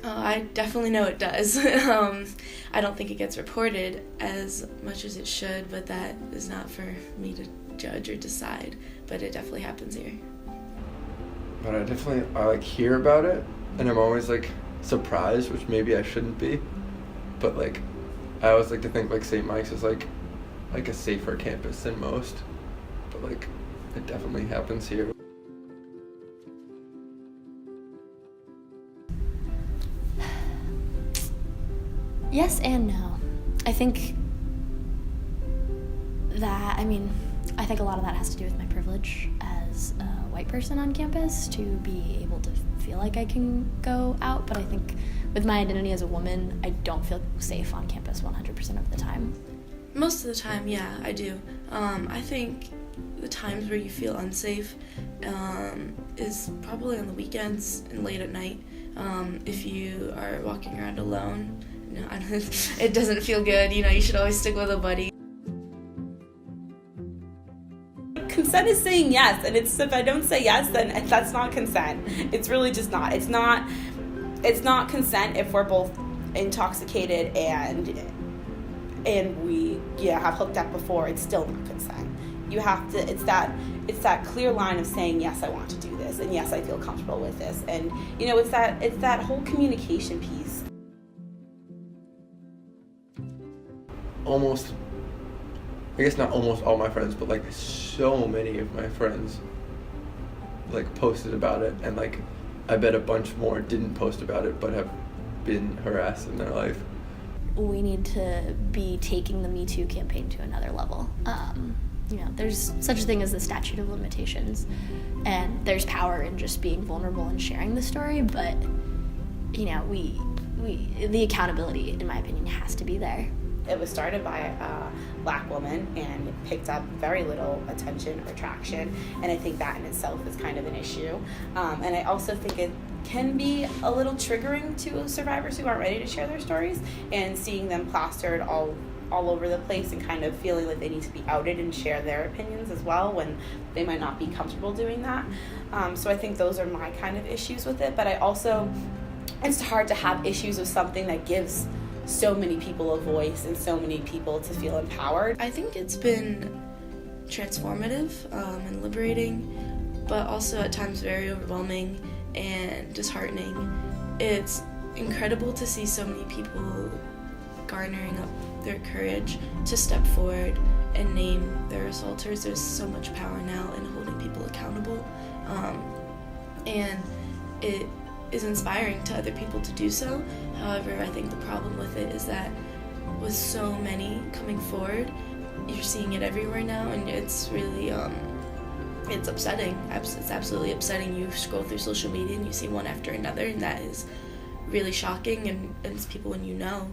I definitely know it does. I don't think it gets reported as much as it should, but that is not for me to judge or decide. But it definitely happens here. But I like hear about it, and I'm always like surprised, which maybe I shouldn't be. But like, I always like to think like St. Mike's is like a safer campus than most. But like, it definitely happens here. Yes and no. I think a lot of that has to do with my privilege as a white person on campus to be able to feel like I can go out, but I think with my identity as a woman, I don't feel safe on campus 100% of the time. Most of the time, yeah, I do. I think the times where you feel unsafe is probably on the weekends and late at night. If you are walking around alone, no, it doesn't feel good. You should always stick with a buddy. Consent is saying yes, and if I don't say yes, then that's not consent. It's really just not. It's not consent if we're both intoxicated and we have hooked up before. It's still not consent. You have to. It's that clear line of saying yes, I want to do this, and yes, I feel comfortable with this, and it's that whole communication piece. Almost, I guess not almost all my friends, but like so many of my friends like posted about it, and like I bet a bunch more didn't post about it but have been harassed in their life. We need to be taking the Me Too campaign to another level. There's such a thing as the statute of limitations, and there's power in just being vulnerable and sharing the story, but the accountability, in my opinion, has to be there. It was started by a black woman and it picked up very little attention or traction, and I think that in itself is kind of an issue. And I also think it can be a little triggering to survivors who aren't ready to share their stories, and seeing them plastered all over the place and kind of feeling like they need to be outed and share their opinions as well when they might not be comfortable doing that. So I think those are my kind of issues with it, but it's hard to have issues with something that gives so many people a voice and so many people to feel empowered. I think it's been transformative and liberating, but also at times very overwhelming and disheartening. It's incredible to see so many people garnering up their courage to step forward and name their assaulters. There's so much power now in holding people accountable, and it is inspiring to other people to do so. However, I think the problem with it is that with so many coming forward, you're seeing it everywhere now, and it's really it's upsetting. It's absolutely upsetting. You scroll through social media and you see one after another, and that is really shocking, and it's people when you know.